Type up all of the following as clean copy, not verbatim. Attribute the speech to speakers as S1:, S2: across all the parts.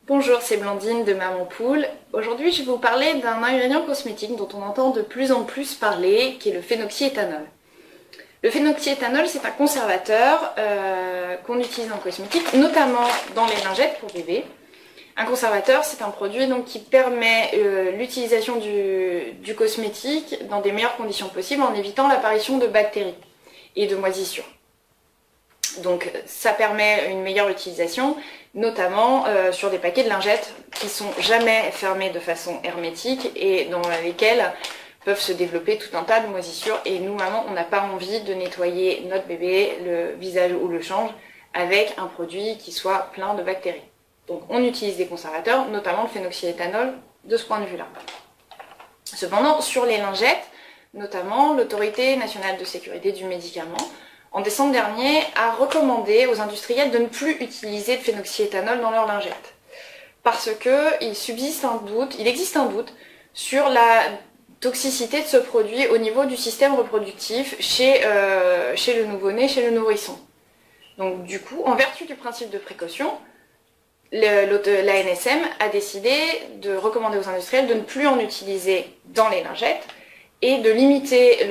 S1: Bonjour, c'est Blandine de Maman Poule. Aujourd'hui, je vais vous parler d'un ingrédient cosmétique dont on entend de plus en plus parler, qui est le phénoxyéthanol. Le phénoxyéthanol, c'est un conservateur qu'on utilise en cosmétique, notamment dans les lingettes pour bébés. Un conservateur, c'est un produit donc, qui permet l'utilisation du cosmétique dans des meilleures conditions possibles en évitant l'apparition de bactéries et de moisissures. Donc ça permet une meilleure utilisation, notamment sur des paquets de lingettes qui sont jamais fermés de façon hermétique et dans lesquels peuvent se développer tout un tas de moisissures. Et nous, maman, on n'a pas envie de nettoyer notre bébé, le visage ou le change, avec un produit qui soit plein de bactéries. Donc on utilise des conservateurs, notamment le phénoxyéthanol, de ce point de vue-là. Cependant, sur les lingettes, notamment, l'Autorité nationale de sécurité du médicament, en décembre dernier, a recommandé aux industriels de ne plus utiliser de phénoxyéthanol dans leurs lingettes. Parce qu'il existe un doute sur la toxicité de ce produit au niveau du système reproductif chez le nouveau-né, chez le nourrisson. Donc du coup, en vertu du principe de précaution, l'ANSM a décidé de recommander aux industriels de ne plus en utiliser dans les lingettes et de limiter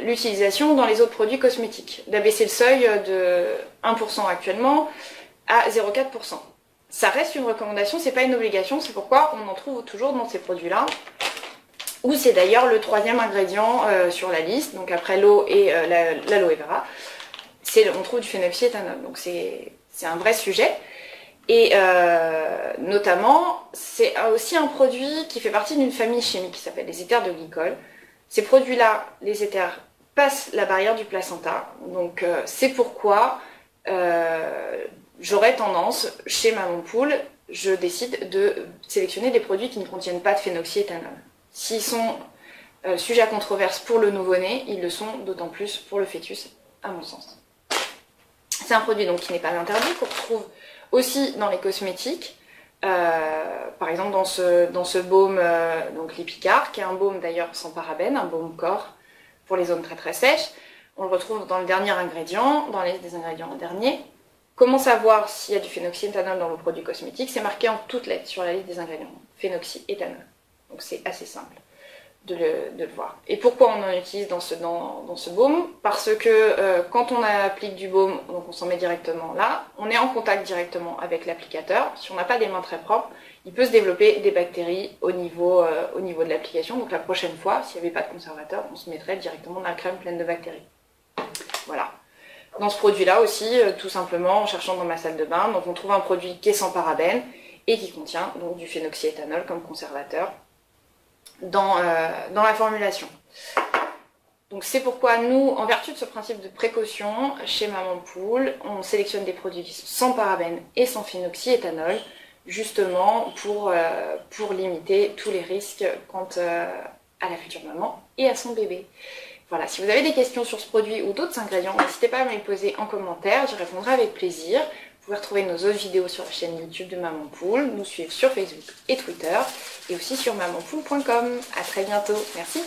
S1: l'utilisation dans les autres produits cosmétiques, d'abaisser le seuil de 1% actuellement à 0,4%. Ça reste une recommandation, c'est pas une obligation, c'est pourquoi on en trouve toujours dans ces produits-là, où c'est d'ailleurs le troisième ingrédient sur la liste, donc après l'eau et l'aloe vera, on trouve du phénoxyéthanol, donc c'est un vrai sujet. Et notamment, c'est aussi un produit qui fait partie d'une famille chimique qui s'appelle les éthers de glycol. Ces produits-là, les éthers, passent la barrière du placenta. Donc c'est pourquoi j'aurais tendance, chez Maman Poule, je décide de sélectionner des produits qui ne contiennent pas de phénoxyéthanol. S'ils sont sujets à controverse pour le nouveau-né, ils le sont d'autant plus pour le fœtus, à mon sens. C'est un produit donc qui n'est pas interdit, qu'on retrouve aussi dans les cosmétiques, par exemple dans ce baume donc Lipicard, qui est un baume d'ailleurs sans parabènes, un baume corps pour les zones très très sèches. On le retrouve dans le dernier ingrédient, dans les des ingrédients derniers. Comment savoir s'il y a du phénoxyéthanol dans vos produits cosmétiques? C'est marqué en toutes lettres sur la liste des ingrédients, phénoxyéthanol. Donc c'est assez simple de le voir. Et pourquoi on en utilise dans ce baume? Parce que quand on applique du baume, donc on s'en met directement là, on est en contact directement avec l'applicateur. Si on n'a pas des mains très propres, il peut se développer des bactéries au niveau de l'application. Donc la prochaine fois, s'il n'y avait pas de conservateur, on se mettrait directement dans la crème pleine de bactéries. Voilà. Dans ce produit-là aussi, tout simplement, en cherchant dans ma salle de bain, donc on trouve un produit qui est sans parabènes et qui contient donc du phénoxyéthanol comme conservateur dans la formulation. Donc c'est pourquoi nous, en vertu de ce principe de précaution, chez Maman Poule, on sélectionne des produits qui sont sans parabènes et sans phénoxyéthanol, justement pour limiter tous les risques quant à la future maman et à son bébé. Voilà, si vous avez des questions sur ce produit ou d'autres ingrédients, n'hésitez pas à me les poser en commentaire, j'y répondrai avec plaisir. Vous pouvez retrouver nos autres vidéos sur la chaîne YouTube de Maman Poule, nous suivre sur Facebook et Twitter, et aussi sur mamanpoule.com. À très bientôt, merci.